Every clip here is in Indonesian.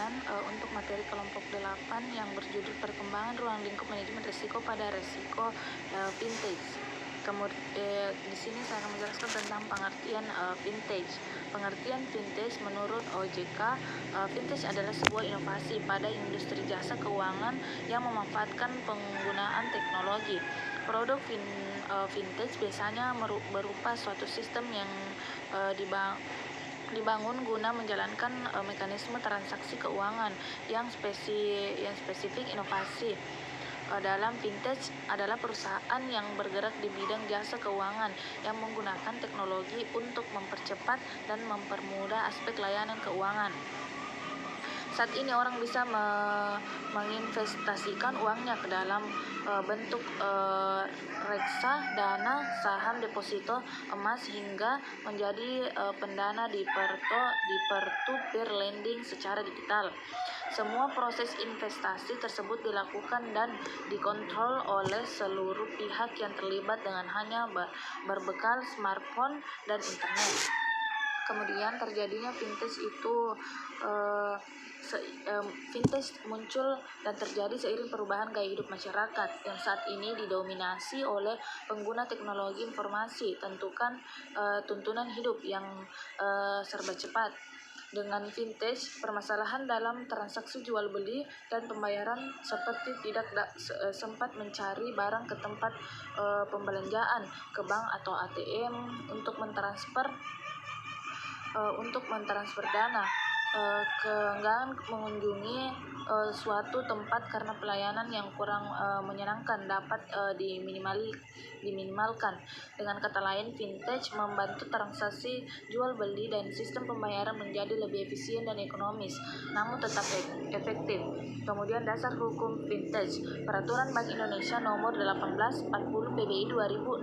kajian untuk materi kelompok 8 yang berjudul Perkembangan Ruang Lingkup Manajemen Risiko pada Risiko Vintage. Kemudian di sini saya akan menjelaskan tentang pengertian vintage. Pengertian vintage menurut OJK, vintage adalah sebuah inovasi pada industri jasa keuangan yang memanfaatkan penggunaan teknologi. Produk vintage biasanya berupa suatu sistem yang dibangun guna menjalankan mekanisme transaksi keuangan yang spesifik. Inovasi dalam vintage adalah perusahaan yang bergerak di bidang jasa keuangan yang menggunakan teknologi untuk mempercepat dan mempermudah aspek layanan keuangan. Saat ini orang bisa menginvestasikan uangnya ke dalam bentuk reksa, dana, saham, deposito, emas, hingga menjadi pendana di peer-to-peer lending secara digital. Semua proses investasi tersebut dilakukan dan dikontrol oleh seluruh pihak yang terlibat dengan hanya berbekal smartphone dan internet. Kemudian terjadinya vintage itu vintage muncul dan terjadi seiring perubahan gaya hidup masyarakat yang saat ini didominasi oleh pengguna teknologi informasi, tuntunan hidup yang serba cepat. Dengan vintage, permasalahan dalam transaksi jual beli dan pembayaran seperti tidak sempat mencari barang ke tempat pembelanjaan, ke bank atau ATM untuk mentransfer dana, keengganan mengunjungi suatu tempat karena pelayanan yang kurang menyenangkan dapat diminimalkan. Dengan kata lain, vintage membantu transaksi jual beli dan sistem pembayaran menjadi lebih efisien dan ekonomis, namun tetap efektif. Kemudian dasar hukum vintage, Peraturan Bank Indonesia Nomor 1840 PBI 2016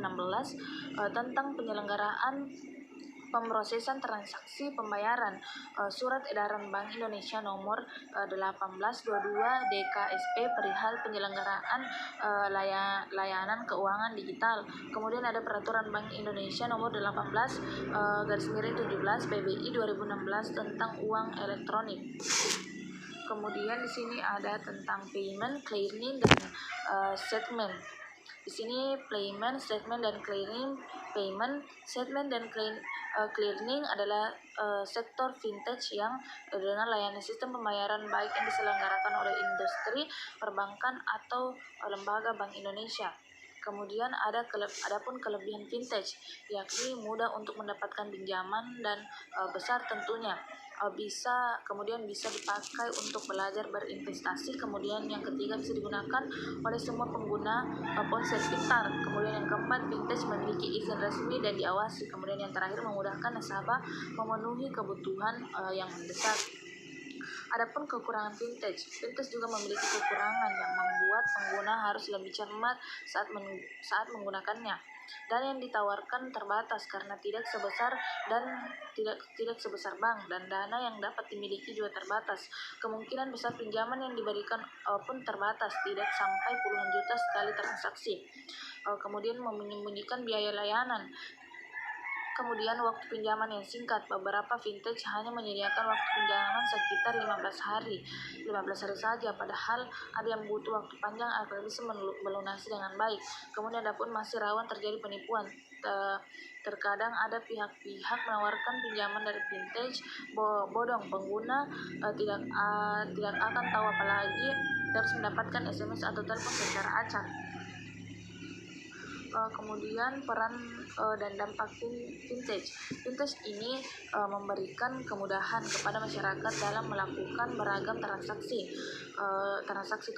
tentang penyelenggaraan pemrosesan transaksi pembayaran, Surat Edaran Bank Indonesia Nomor 1822 DKSP perihal penyelenggaraan layanan keuangan digital. Kemudian ada Peraturan Bank Indonesia Nomor 18/17 PBI 2016 tentang uang elektronik. Kemudian di sini ada tentang payment, clearing, dan settlement. Di sini payment, statement, dan clearing. Payment, statement, dan clearing adalah sektor vintage yang dengan layanan sistem pembayaran baik yang diselenggarakan oleh industri perbankan atau lembaga Bank Indonesia. Kemudian adapun kelebihan vintage, yakni mudah untuk mendapatkan pinjaman dan besar tentunya. Kemudian bisa dipakai untuk belajar berinvestasi. Kemudian yang ketiga, bisa digunakan oleh semua pengguna ponsel pintar. Kemudian yang keempat, vintage memiliki izin resmi dan diawasi. Kemudian yang terakhir, memudahkan nasabah memenuhi kebutuhan yang mendesak. Adapun kekurangan vintage juga memiliki kekurangan yang membuat pengguna harus lebih cermat saat menggunakannya. Dan yang ditawarkan terbatas karena tidak sebesar bank, dan dana yang dapat dimiliki juga terbatas. Kemungkinan besar pinjaman yang diberikan pun terbatas, tidak sampai puluhan juta sekali transaksi. Kemudian menyembunyikan biaya layanan. Kemudian waktu pinjaman yang singkat. Beberapa vintage hanya menyediakan waktu pinjaman sekitar 15 hari saja, padahal ada yang butuh waktu panjang agar bisa melunasi dengan baik. Kemudian adapun masih rawan terjadi penipuan. Terkadang ada pihak-pihak menawarkan pinjaman dari vintage bodong. Pengguna tidak akan tahu, apalagi harus mendapatkan SMS atau telepon secara acak. Kemudian peran dan dampak vintage. Vintage ini memberikan kemudahan kepada masyarakat dalam melakukan beragam transaksi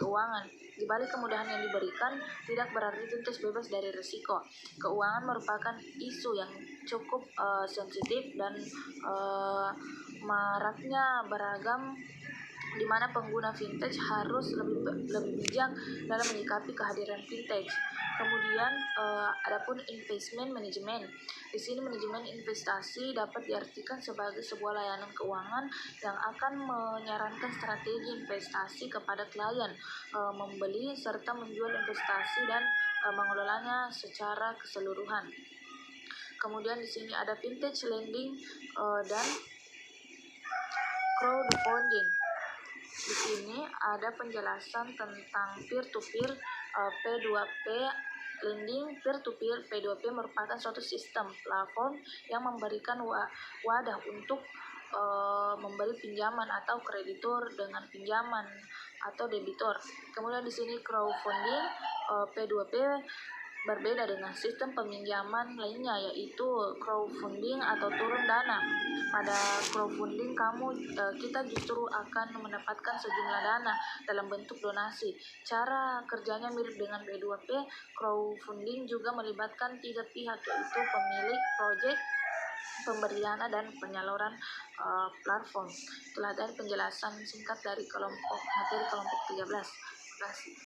keuangan. Di balik kemudahan yang diberikan, tidak berarti vintage bebas dari risiko. Keuangan merupakan isu yang cukup sensitif dan maraknya beragam, di mana pengguna vintage harus lebih bijak dalam menyikapi kehadiran vintage. Kemudian adapun investment management. Di sini manajemen investasi dapat diartikan sebagai sebuah layanan keuangan yang akan menyarankan strategi investasi kepada klien, membeli serta menjual investasi dan mengelolanya secara keseluruhan. Kemudian di sini ada vintage lending dan crowdfunding. Di sini ada penjelasan tentang peer-to-peer P2P lending. Peer-to-peer P2P merupakan suatu sistem platform yang memberikan wadah untuk memberi pinjaman atau kreditur dengan pinjaman atau debitur. Kemudian di sini crowdfunding P2P berbeda dengan sistem peminjaman lainnya, yaitu crowdfunding atau turun dana. Pada crowdfunding kita justru akan mendapatkan sejumlah dana dalam bentuk donasi. Cara kerjanya mirip dengan P2P. Crowdfunding juga melibatkan 3 pihak, yaitu pemilik proyek, pemberi dana, dan penyaluran platform. Itulah dari penjelasan singkat dari materi kelompok 13. Terima kasih.